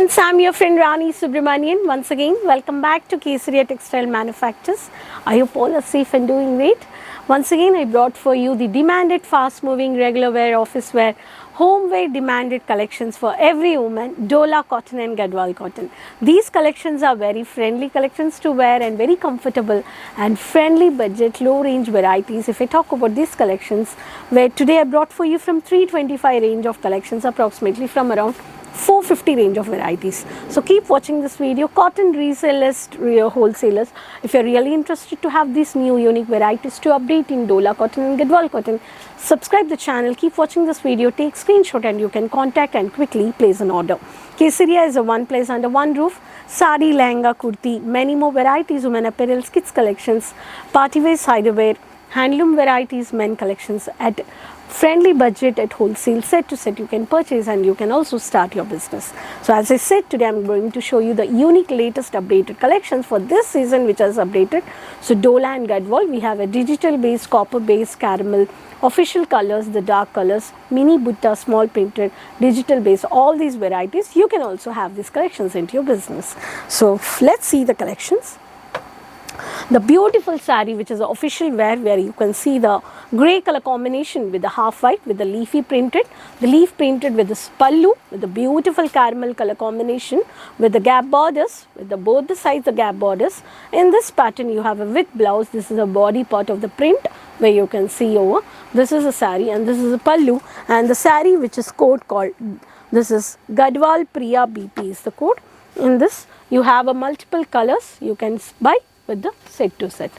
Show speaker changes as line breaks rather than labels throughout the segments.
friends, I'm your friend Rani Subramanian. Once again, welcome back to Kesaria Textile Manufactures. I hope all are safe and doing great. Once again, I brought for you the demanded, fast-moving, regular wear, office wear, home wear demanded collections for every woman, Dola cotton and Gadwal cotton. These collections are very friendly collections to wear and very comfortable and friendly budget, low range varieties. If I talk about these collections, where today I brought for you from 325 range of collections, approximately from around 450 range of varieties. So keep watching this video. Cotton resellers, wholesalers, if you're really interested to have these new unique varieties to update in Dola cotton and Gadwal cotton, subscribe the channel, keep watching this video, take screenshot and you can contact and quickly place an order. Kesaria is a one place under one roof. Sari, lehenga, kurti, many more varieties, women apparels, kids collections, party wear, cider wear, handloom varieties, men collections at friendly budget at wholesale, set to set you can purchase and you can also start your business. So as I said, today I'm going to show you the unique latest updated collections for this season which is updated. So Dola and Gadwal, we have a digital based, copper based, caramel, official colors, the dark colors, mini butta, small printed, digital based, all these varieties. You can also have these collections into your business. So let's see the collections. The beautiful saree which is an official wear, where you can see the grey color combination with the half white with the leafy printed, the leaf printed with the pallu with the beautiful caramel color combination with the gap borders, with the both the sides the gap borders. In this pattern you have a with blouse. This is a body part of the print where you can see over. This is a saree and this is a pallu, and the saree which is code called, this is Gadwal Priya BP is the code. In this you have a multiple colors you can buy with the set to set.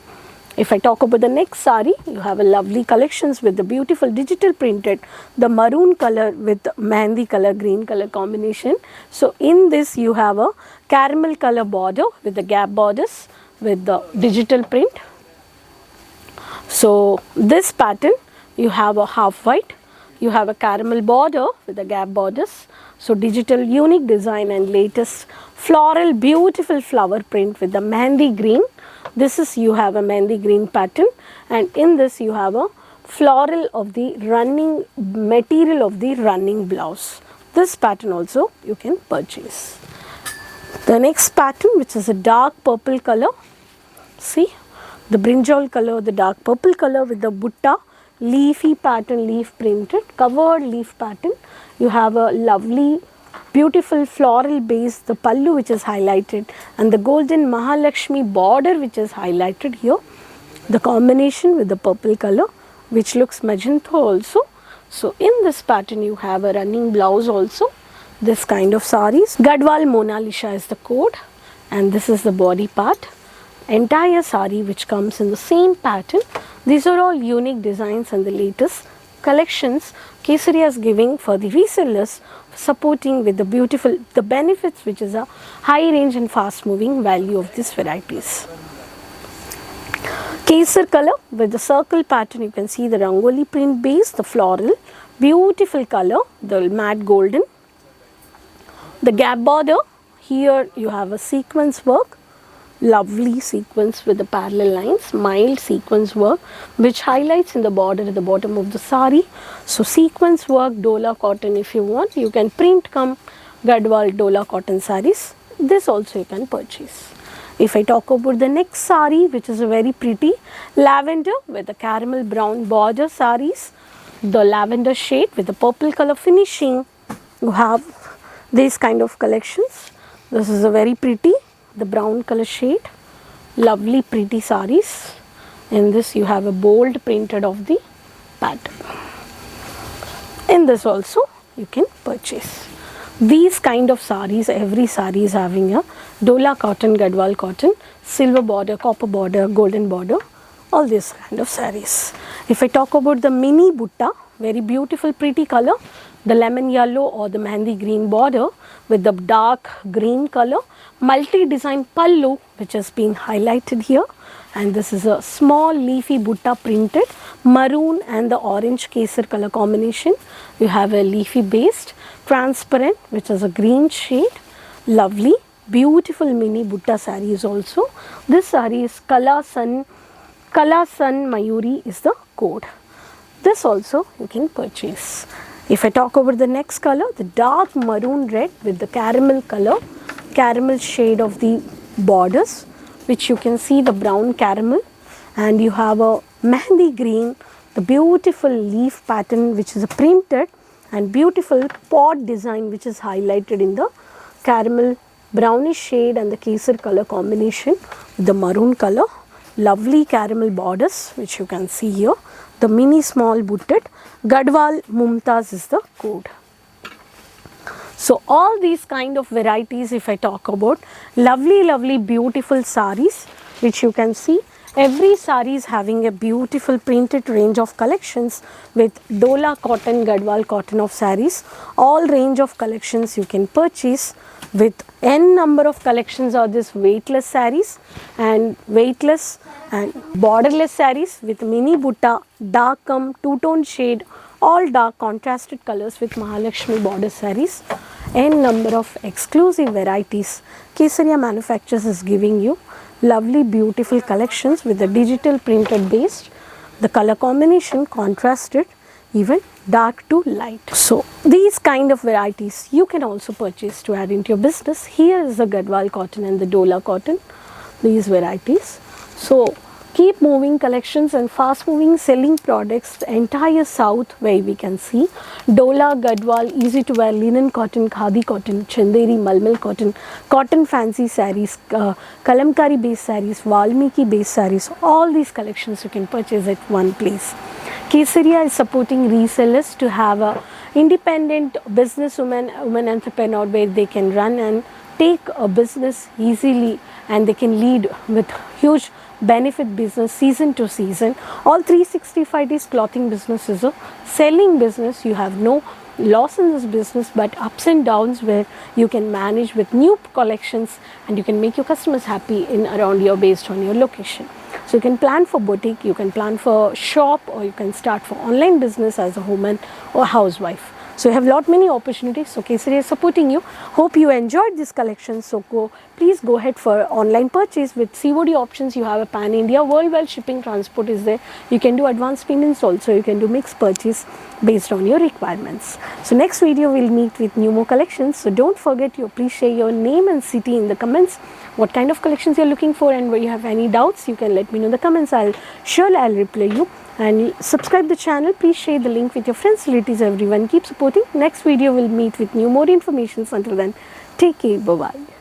If I talk about the next saree, you have a lovely collections with the beautiful digital printed, the maroon color with mehndi color, green color combination. So in this you have a caramel color border with the gap borders with the digital print. So this pattern you have a half white, you have a caramel border with the gap borders. So digital unique design and latest floral beautiful flower print with the mehndi green. This is you have a mehndi green pattern, and in this you have a floral of the running material of the running blouse. This pattern also you can purchase. The next pattern which is a dark purple color, see the brinjal color, the dark purple color with the butta, leafy pattern, leaf printed, covered leaf pattern. You have a lovely beautiful floral base, the pallu which is highlighted, and the golden Mahalakshmi border which is highlighted here. The combination with the purple color which looks magenta also. So in this pattern you have a running blouse also. This kind of sarees. Gadwal Mona Lisa is the code, and this is the body part. Entire saree which comes in the same pattern. These are all unique designs and the latest collections Kesaria is giving for the resellers, supporting with the beautiful, the benefits which is a high range and fast moving value of these varieties. Kesar color with the circle pattern, you can see the rangoli print base, the floral, beautiful color, the matte golden. The gap border, here you have a sequence work, lovely sequence with the parallel lines, mild sequence work which highlights in the border at the bottom of the saree. So sequence work, Dola cotton, if you want you can print come Gadwal Dola cotton sarees. This also you can purchase. If I talk about the next saree, which is a very pretty lavender with the caramel brown border sarees, the lavender shade with the purple color finishing, you have these kind of collections. This is a very pretty, the brown color shade, lovely pretty sarees. In this you have a bold printed of the pattern. In this also you can purchase. These kind of sarees, every saree is having a Dola cotton, Gadwal cotton, silver border, copper border, golden border, all these kind of sarees. If I talk about the mini butta, very beautiful pretty color, the lemon yellow or the mehndi green border with the dark green color, multi-design pallu which has been highlighted here, and this is a small leafy butta printed, maroon and the orange kesar color combination. You have a leafy based, transparent which is a green shade, lovely, beautiful mini butta sarees also. This saree is Kala Sun Mayuri is the code. This also you can purchase. If I talk about the next color, the dark maroon red with the caramel color, caramel shade of the borders, which you can see the brown caramel, and you have a mehndi green, the beautiful leaf pattern which is a printed, and beautiful pot design which is highlighted in the caramel brownish shade and the kesar color combination with the maroon color. Lovely caramel borders which you can see here. The mini small butted Gadwal Mumtaz is the code. So all these kind of varieties, if I talk about, lovely beautiful sarees which you can see. Every saree is having a beautiful printed range of collections with Dola cotton, Gadwal cotton of sarees. All range of collections you can purchase with n number of collections are this weightless sarees and weightless and borderless sarees with mini butta, dark two-tone shade, all dark contrasted colors with Mahalakshmi border sarees. N number of exclusive varieties Kesaria Manufactures is giving you. Lovely beautiful collections with the digital printed based, the color combination contrasted, even dark to light. So these kind of varieties you can also purchase to add into your business. Here is the Gadwal cotton and the Dola cotton, these varieties. So keep moving collections and fast moving selling products, the entire south where we can see Dola, Gadwal, easy to wear linen cotton, khadi cotton, chanderi, malmal cotton, cotton fancy sarees, kalamkari based sarees, Valmiki based sarees, all these collections you can purchase at one place. Kesaria is supporting resellers to have a independent businesswoman, woman entrepreneur where they can run and take a business easily and they can lead with huge benefit business season to season. All 365 days clothing business is a selling business. You have no loss in this business but ups and downs where you can manage with new collections and you can make your customers happy in around here based on your location. So you can plan for boutique, you can plan for shop, or you can start for online business as a woman or housewife. So you have many opportunities. So Kesaria is supporting you. Hope you enjoyed this collection. So please go ahead for online purchase with COD options. You have a pan India worldwide shipping, transport is there. You can do advance payments also. You can do mixed purchase based on your requirements. So next video we'll meet with new more collections. So don't forget to please share your name and city in the comments. What kind of collections you're looking for, and where you have any doubts, you can let me know in the comments. I'll reply you. And subscribe the channel. Please share the link with your friends, relatives, everyone. Keep supporting. Next video we'll meet with more information. Until then, take care. Bye bye.